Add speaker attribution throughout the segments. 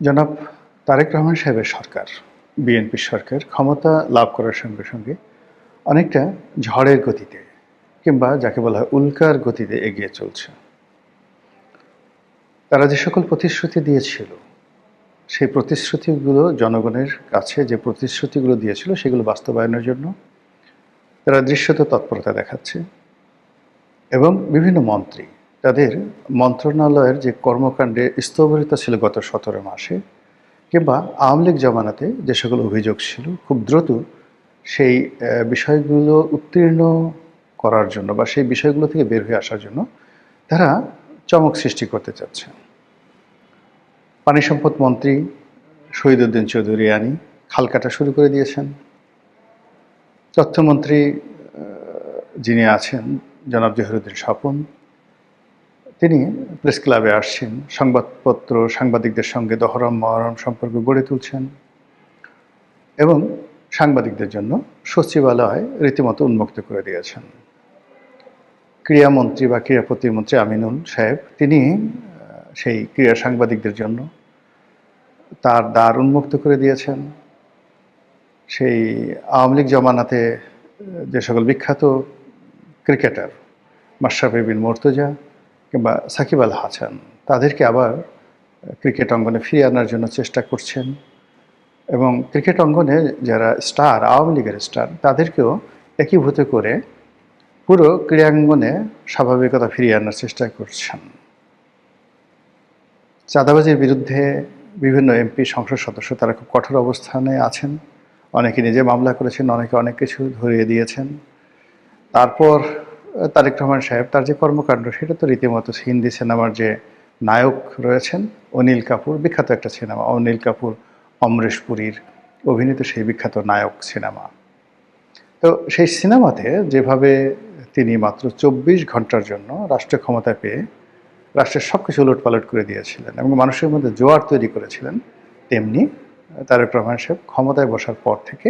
Speaker 1: জনাব তারেক রহমান সাহেবের সরকার, বিএনপি সরকার ক্ষমতা লাভ করার সঙ্গে সঙ্গে অনেকটা ঝড়ের গতিতে কিংবা যাকে বলা হয় উল্কার গতিতে এগিয়ে চলছে। তারা যে সকল প্রতিশ্রুতি দিয়েছিল, সেই প্রতিশ্রুতিগুলো জনগণের কাছে যে প্রতিশ্রুতিগুলো দিয়েছিল সেগুলো বাস্তবায়নের জন্য তারা দৃশ্যত তৎপরতা দেখাচ্ছে এবং বিভিন্ন মন্ত্রী তাদের মন্ত্রণালয়ের যে কর্মকাণ্ডে স্থবিরতা ছিল গত ১৭ মাসে কিংবা আওয়ামী লীগ জমানাতে যে সকল অভিযোগ ছিল খুব দ্রুত সেই বিষয়গুলো উত্তীর্ণ করার জন্য বা সেই বিষয়গুলো থেকে বের হয়ে আসার জন্য তারা চমক সৃষ্টি করতে চাচ্ছে। পানি সম্পদ মন্ত্রী শহীদউদ্দিন চৌধুরী আনি খাল কাটা শুরু করে দিয়েছেন। তথ্যমন্ত্রী যিনি আছেন জনাব জহিরুদ্দিন স্বপন, তিনি প্রেস ক্লাবে আসছেন, সংবাদপত্র সাংবাদিকদের সঙ্গে দহরম মহরম সম্পর্ক গড়ে তুলছেন এবং সাংবাদিকদের জন্য সচিবালয় রীতিমতো উন্মুক্ত করে দিয়েছেন। ক্রীড়ামন্ত্রী বা ক্রীড়া প্রতিমন্ত্রী আমিনুল সাহেব, তিনি সেই ক্রীড়া সাংবাদিকদের জন্য তার দ্বার উন্মুক্ত করে দিয়েছেন। সেই আওয়ামী লীগ জমানাতে যে সকল বিখ্যাত ক্রিকেটার মাশরাফি বিন মুর্তজা কিংবা সাকিব আল হাসান, তাদেরকে আবার ক্রিকেট অঙ্গনে ফিরিয়ে আনার জন্য চেষ্টা করছেন এবং ক্রিকেট অঙ্গনে যারা স্টার, আওয়ামী লীগের স্টার, তাদেরকেও একীভূত করে পুরো ক্রীড়াঙ্গনে স্বাভাবিকতা ফিরিয়ে আনার চেষ্টা করছেন। চাঁদাবাজির বিরুদ্ধে বিভিন্ন এমপি, সংসদ সদস্য তারা খুব কঠোর অবস্থানে আছেন। অনেকে নিজে মামলা করেছেন, অনেকে অনেক কিছু ধরিয়ে দিয়েছেন। তারপর তারেক রহমান সাহেব তার যে কর্মকাণ্ড, সেটা তো রীতিমতো হিন্দি সিনেমার যে নায়ক রয়েছেন অনিল কাপুর, বিখ্যাত একটা সিনেমা অনিল কাপুর অমরেশ পুরীর অভিনীত সেই বিখ্যাত নায়ক সিনেমা। তো সেই সিনেমাতে যেভাবে তিনি মাত্র ২৪ ঘন্টার জন্য রাষ্ট্র ক্ষমতা পেয়ে রাষ্ট্রের সব কিছু উলটপালট করে দিয়েছিলেন এবং মানুষের মধ্যে জোয়ার তৈরি করেছিলেন, তেমনি তারেক রহমান সাহেব ক্ষমতায় বসার পর থেকে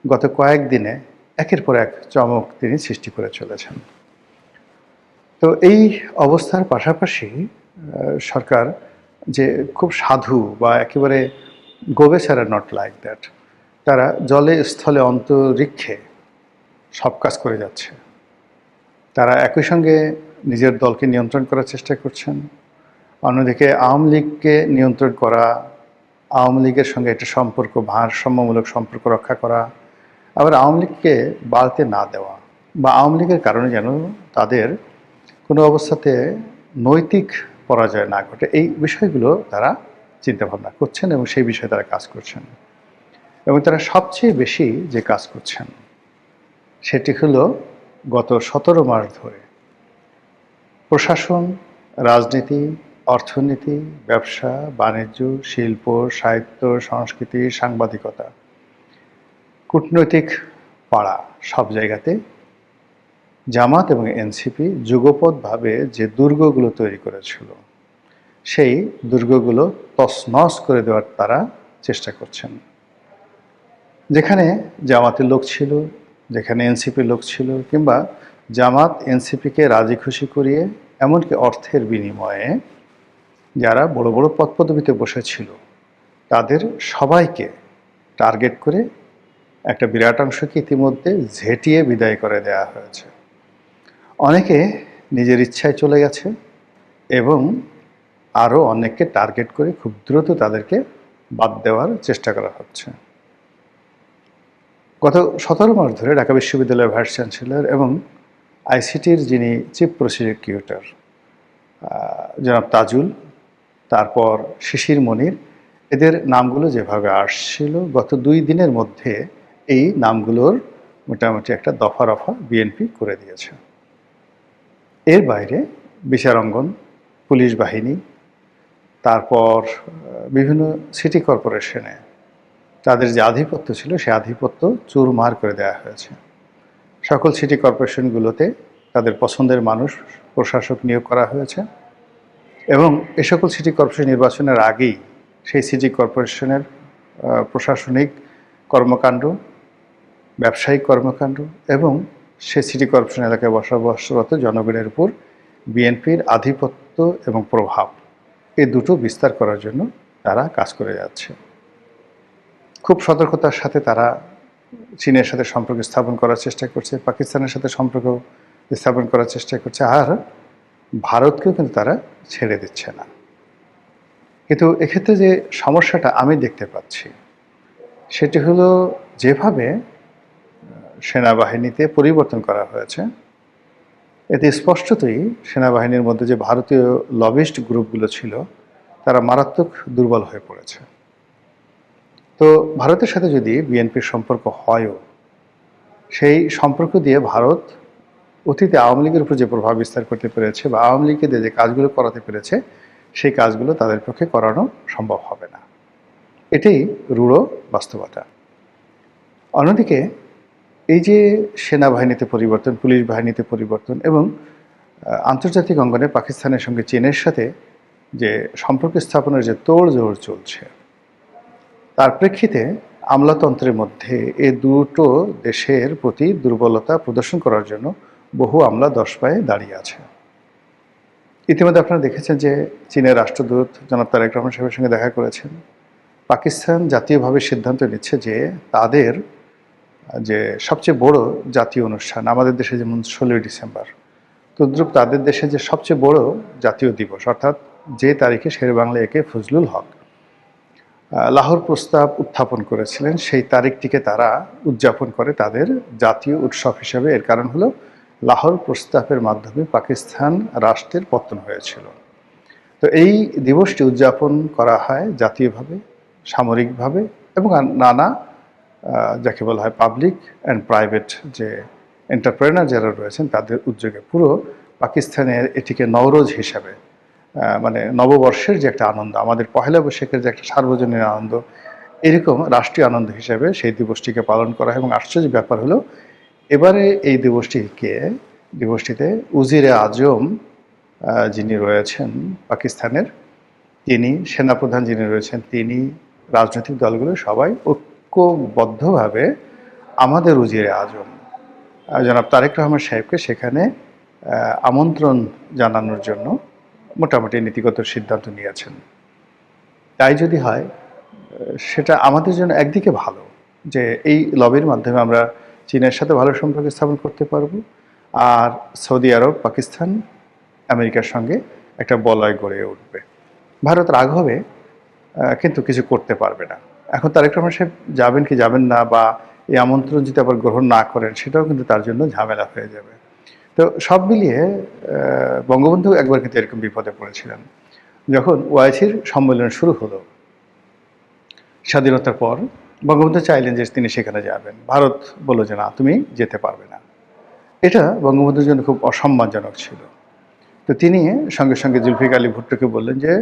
Speaker 1: গত কয়েকদিনে একের পর এক চমক তিনি সৃষ্টি করে চলেছেন। তো এই অবস্থার পাশাপাশি সরকার যে খুব সাধু বা একেবারে গোবেচারা নট লাইক দ্যাট, তারা জলে স্থলে অন্তরিক্ষে সব কাজ করে যাচ্ছে। তারা একই সঙ্গে নিজের দলকে নিয়ন্ত্রণ করার চেষ্টা করছেন, অন্যদিকে আওয়ামী লীগকে নিয়ন্ত্রণ করা, আওয়ামী লীগের সঙ্গে একটা সম্পর্ক, ভারসাম্যমূলক সম্পর্ক রক্ষা করা, আবার আওয়ামী লীগকে বাড়তে না দেওয়া বা আওয়ামী লীগের কারণে যেন তাদের কোনো অবস্থাতে নৈতিক পরাজয় না ঘটে, এই বিষয়গুলো তারা চিন্তাভাবনা করছেন এবং সেই বিষয়ে তারা কাজ করছেন। এবং তারা সবচেয়ে বেশি যে কাজ করছেন সেটি হলো গত ১৭ মাস ধরে প্রশাসন, রাজনীতি, অর্থনীতি, ব্যবসা, বাণিজ্য, শিল্প, সাহিত্য, সংস্কৃতি, সাংবাদিকতা, কূটনৈতিক পাড়া, সব জায়গাতে জামাত এবং এনসিপি যুগপৎভাবে যে দুর্গগুলো তৈরি করেছিল, সেই দুর্গগুলো তছনছ করে দেওয়ার তারা চেষ্টা করছেন। যেখানে জামাতের লোক ছিল, যেখানে এনসিপির লোক ছিল, কিংবা জামাত এনসিপিকে রাজি খুশি করিয়ে এমনকি অর্থের বিনিময়ে যারা বড় বড় পদপদবিতে বসেছিল তাদের সবাইকে টার্গেট করে একটা বিরাট অংশকে ইতিমধ্যে ঝেঁটিয়ে বিদায় করে দেওয়া হয়েছে। অনেকে নিজের ইচ্ছায় চলে গেছে এবং আরও অনেককে টার্গেট করে খুব দ্রুত তাদেরকে বাদ দেওয়ার চেষ্টা করা হচ্ছে। গত ১৭ মাস ধরে ঢাকা বিশ্ববিদ্যালয়ের ভাইস চ্যান্সেলর এবং আইসিটির যিনি চিফ প্রসিকিউটর জনাব তাজুল, তারপর শিশির মনির, এদের নামগুলো যেভাবে আসছিল গত ২ দিনের মধ্যে এই নামগুলোর মোটামুটি একটা দফা রফা বিএনপি করে দিয়েছে। এর বাইরে বিচারাঙ্গন, পুলিশ বাহিনী, তারপর বিভিন্ন সিটি কর্পোরেশনে তাদের যে আধিপত্য ছিল সে আধিপত্য চুরমার করে দেওয়া হয়েছে। সকল সিটি কর্পোরেশনগুলোতে তাদের পছন্দের মানুষ প্রশাসক নিয়োগ করা হয়েছে এবং এ সকল সিটি কর্পোরেশন নির্বাচনের আগেই সেই সিটি কর্পোরেশনের প্রশাসনিক কর্মকাণ্ড, ব্যবসায়িক কর্মকাণ্ড এবং সে সিটি কর্পোরেশন এলাকায় বসবাসরত জনগণের উপর বিএনপির আধিপত্য এবং প্রভাব, এই দুটো বিস্তার করার জন্য তারা কাজ করে যাচ্ছে। খুব সতর্কতার সাথে তারা চীনের সাথে সম্পর্ক স্থাপন করার চেষ্টা করছে, পাকিস্তানের সাথে সম্পর্ক স্থাপন করার চেষ্টা করছে, আর ভারতকেও কিন্তু তারা ছেড়ে দিচ্ছে না। কিন্তু এক্ষেত্রে যে সমস্যাটা আমি দেখতে পাচ্ছি সেটি হলো, যেভাবে সেনাবাহিনীতে পরিবর্তন করা হয়েছে, এতে স্পষ্টতই সেনাবাহিনীর মধ্যে যে ভারতীয় লবিস্ট গ্রুপগুলো ছিল তারা মারাত্মক দুর্বল হয়ে পড়েছে। তো ভারতের সাথে যদি বিএনপির সম্পর্ক হয়ও, সেই সম্পর্ক দিয়ে ভারত অতীতে আওয়ামী লীগের উপর যে প্রভাব বিস্তার করতে পেরেছে বা আওয়ামী লীগকে দিয়ে যে কাজগুলো করাতে পেরেছে, সেই কাজগুলো তাদের পক্ষে করানো সম্ভব হবে না। এটাই রূঢ় বাস্তবতা। অন্যদিকে এই যে সেনাবাহিনীতে পরিবর্তন, পুলিশ বাহিনীতে পরিবর্তন এবং আন্তর্জাতিক অঙ্গনে পাকিস্তানের সঙ্গে চীনের সাথে যে সম্পর্ক স্থাপনের যে তোড়জোড় চলছে, তার প্রেক্ষিতে আমলাতন্ত্রের মধ্যে এ দুটো দেশের প্রতি দুর্বলতা প্রদর্শন করার জন্য বহু আমলা 10 পায়ে দাঁড়িয়ে আছে। ইতিমধ্যে আপনারা দেখেছেন যে চীনের রাষ্ট্রদূত জনাব তারেক রহমান সাহেবের সঙ্গে দেখা করেছেন। পাকিস্তান জাতীয়ভাবে সিদ্ধান্ত নিচ্ছে যে তাদের যে সবচেয়ে বড় জাতীয় অনুষ্ঠান, আমাদের দেশে যেমন 16ই ডিসেম্বর, তদ্রূপ তাদের দেশে যে সবচেয়ে বড় জাতীয় দিবস, অর্থাৎ যে তারিখে শেরেবাংলা একে ফজলুল হক লাহোর প্রস্তাব উত্থাপন করেছিলেন, সেই তারিখটিকে তারা উদযাপন করে তাদের জাতীয় উৎসব হিসেবে। এর কারণ হলো লাহোর প্রস্তাবের মাধ্যমে পাকিস্তান রাষ্ট্রের পতন হয়েছিল। তো এই দিবসটি উদযাপন করা হয় জাতীয়ভাবে, সামরিকভাবে এবং নানা যাকে বলা হয় পাবলিক অ্যান্ড প্রাইভেট যে এন্টারপ্রেনার যারা রয়েছেন তাদের উদ্যোগে। পুরো পাকিস্তানের এটিকে নওরোজ হিসাবে, মানে নববর্ষের যে একটা আনন্দ, আমাদের পহেলা বৈশাখের যে একটা সার্বজনীন আনন্দ, এরকম রাষ্ট্রীয় আনন্দ হিসাবে সেই দিবসটিকে পালন করা হয়। এবং আশ্চর্যের ব্যাপার হলো, এবারে এই দিবসটিতে উজিরে আজম যিনি রয়েছেন পাকিস্তানের, তিনি সেনাপ্রধান যিনি রয়েছেন, তিনি রাজনৈতিক দলগুলো সবাই ঐক্যবদ্ধভাবে আমাদের উজিরে আজম জনাব তারেক রহমান সাহেবকে সেখানে আমন্ত্রণ জানানোর জন্য মোটামুটি নীতিগত সিদ্ধান্ত নিয়েছেন। তাই যদি হয়, সেটা আমাদের জন্য একদিকে ভালো যে এই লবির মাধ্যমে আমরা চীনের সাথে ভালো সম্পর্ক স্থাপন করতে পারবো, আর সৌদি আরব, পাকিস্তান, আমেরিকার সঙ্গে একটা বলয় গড়ে উঠবে। ভারত রাগ হবে কিন্তু কিছু করতে পারবে না। এখন তারেক রহমান সাহেব যাবেন কি যাবেন না, বা এই আমন্ত্রণ যদি আবার গ্রহণ না করেন, সেটাও কিন্তু তার জন্য ঝামেলা হয়ে যাবে। তো সব মিলিয়ে বঙ্গবন্ধু একবার কিন্তু এরকম বিপদে পড়েছিলেন। যখন ওআইসির সম্মেলন শুরু হলো স্বাধীনতার পর, বঙ্গবন্ধু চাইলেন যে তিনি সেখানে যাবেন, ভারত বলল যে না, তুমি যেতে পারবে না। এটা বঙ্গবন্ধুর জন্য খুব অসম্মানজনক ছিল। তো তিনি সঙ্গে সঙ্গে জুলফিকার আলী ভুট্টোকে বললেন যে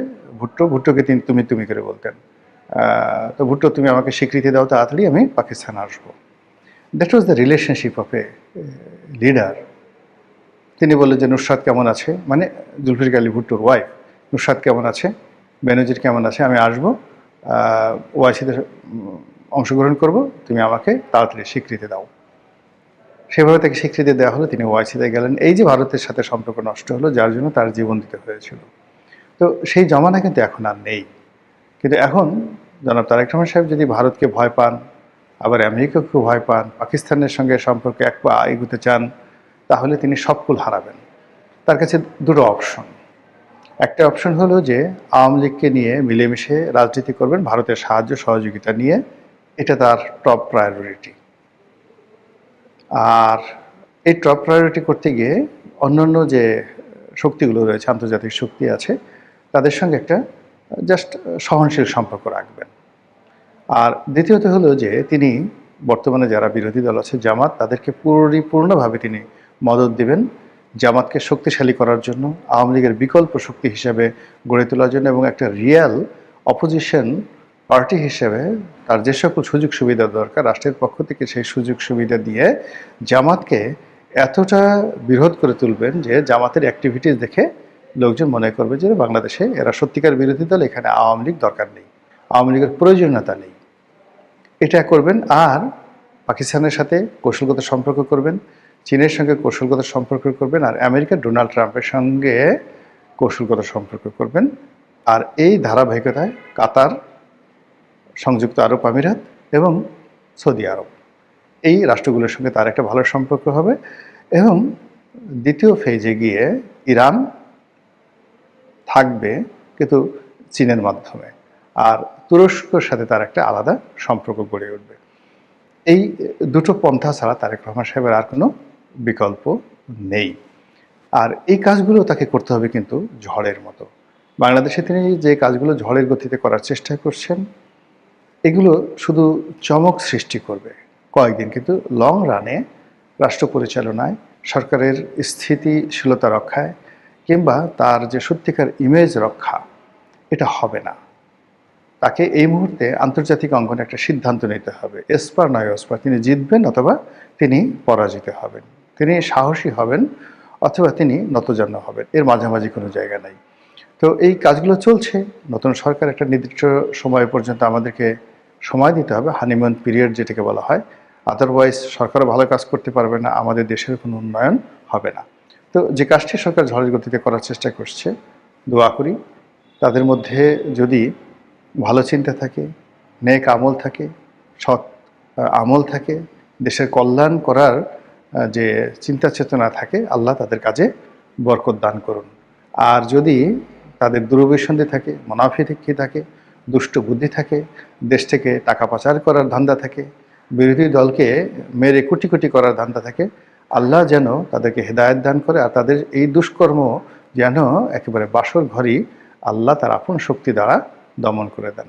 Speaker 1: ভুট্টোকে তিনি তুমি করে বলতেন, তো ভুট্টো তুমি আমাকে স্বীকৃতি দাও, তাড়াতাড়ি আমি পাকিস্তান আসবো। That was the relationship of a leader. তিনি বললেন যে নুসরাত কেমন আছে, মানে জুলফিকার আলী ভুট্টোর ওয়াইফ, নুসরাত কেমন আছে, বেনজির কেমন আছে, আমি আসবো, ওআইসিতে অংশগ্রহণ করব, তুমি আমাকে তাড়াতাড়ি স্বীকৃতি দাও। সেভাবে তাকে স্বীকৃতি দেওয়া হলো, তিনি ওআইসিতে গেলেন। এই যে ভারতের সাথে সম্পর্ক নষ্ট হলো, যার জন্য তার জীবন দিতে হয়েছিল। তো সেই জমানা কিন্তু এখন আর নেই। কিন্তু এখন জনাব তারেক রহমান সাহেব যদি ভারতকে ভয় পান, আবার আমেরিকাকেও ভয় পান, পাকিস্তানের সঙ্গে সম্পর্কে এক পা এগোতে চান, তাহলে তিনি সবকুল হারাবেন। তার কাছে দুটো অপশন। একটা অপশন হলো যে আওয়ামী লীগকে নিয়ে মিলেমিশে রাজনীতি করবেন ভারতের সাহায্য সহযোগিতা নিয়ে, এটা তার টপ প্রায়োরিটি। আর এই টপ প্রায়োরিটি করতে গিয়ে অন্যান্য যে শক্তিগুলো রয়েছে, আন্তর্জাতিক শক্তি আছে, তাদের সঙ্গে একটা জাস্ট সহনশীল সম্পর্ক রাখবেন। আর দ্বিতীয়ত হলো যে তিনি বর্তমানে যারা বিরোধী দল আছে, জামাত, তাদেরকে পরিপূর্ণভাবে তিনি মদত দিবেন জামাতকে শক্তিশালী করার জন্য, আওয়ামী লীগের বিকল্প শক্তি হিসেবে গড়ে তোলার জন্য, এবং একটা রিয়েল অপোজিশন পার্টি হিসেবে তার যে সকল সুযোগ সুবিধা দরকার রাষ্ট্রের পক্ষ থেকে, সেই সুযোগ সুবিধা দিয়ে জামাতকে এতটা বিরোধ করে তুলবেন যে জামাতের অ্যাক্টিভিটিস দেখে লোকজন মনে করবে যে বাংলাদেশে এরা সত্যিকার বিরোধী দল, এখানে আওয়ামী লীগ দরকার নেই, আওয়ামী লীগের প্রয়োজনীয়তা নেই। এটা করবেন। আর পাকিস্তানের সাথে কৌশলগত সম্পর্ক করবেন, চীনের সঙ্গে কৌশলগত সম্পর্ক করবেন, আর আমেরিকার ডোনাল্ড ট্রাম্পের সঙ্গে কৌশলগত সম্পর্ক করবেন। আর এই ধারাবাহিকতায় কাতার, সংযুক্ত আরব আমিরাত এবং সৌদি আরব, এই রাষ্ট্রগুলোর সঙ্গে তার একটা ভালো সম্পর্ক হবে। এবং দ্বিতীয় ফেজে গিয়ে ইরান থাকবে, কিন্তু চীনের মাধ্যমে, আর তুরস্কর সাথে তার একটা আলাদা সম্পর্ক গড়ে উঠবে। এই দুটো পন্থা ছাড়া তারেক রহমান সাহেবের আর কোনো বিকল্প নেই। আর এই কাজগুলো তাকে করতে হবে কিন্তু ঝড়ের মতো। বাংলাদেশে তিনি যে কাজগুলো ঝড়ের গতিতে করার চেষ্টা করছেন, এগুলো শুধু চমক সৃষ্টি করবে কয়েকদিন, কিন্তু লং রানে রাষ্ট্র পরিচালনায়, সরকারের স্থিতিশীলতা রক্ষায় কিংবা তার যে সত্যিকার ইমেজ রক্ষা, এটা হবে না। তাকে এই মুহূর্তে আন্তর্জাতিক অঙ্গনে একটা সিদ্ধান্ত নিতে হবে, এসপার নয় ওসপার, তিনি জিতবেন অথবা তিনি পরাজিত হবেন, তিনি সাহসী হবেন অথবা তিনি নতজান্য হবেন, এর মাঝামাঝি কোনো জায়গা নাই। তো এই কাজগুলো চলছে। নতুন সরকার একটা নির্দিষ্ট সময় পর্যন্ত আমাদেরকে সময় দিতে হবে, হানিমুন পিরিয়ড যেটাকে বলা হয়। আদারওয়াইজ সরকারও ভালো কাজ করতে পারবে না, আমাদের দেশের কোনো উন্নয়ন হবে না। তো যে কাজটি সরকার ঝড়ের গতিতে করার চেষ্টা করছে, দোয়া করি তাদের মধ্যে যদি ভালো চিন্তা থাকে, নেক আমল থাকে, সৎ আমল থাকে, দেশের কল্যাণ করার যে চিন্তা চেতনা থাকে, আল্লাহ তাদের কাজে বরকত দান করুন। আর যদি তাদের দুরভিসন্ধি থাকে, মুনাফিকি থাকে, দুষ্ট বুদ্ধি থাকে, দেশ থেকে টাকা পাচার করার ধান্দা থাকে, বিরোধী দলকে মেরে কোটি কোটি করার ধান্দা থাকে, আল্লাহ যেন তাদেরকে হেদায়েত দান করে, আর তাদের এই দুষ্কর্ম যেন একেবারে বাসর ঘরই আল্লাহ তার আপন শক্তি দ্বারা দমন করে দেন।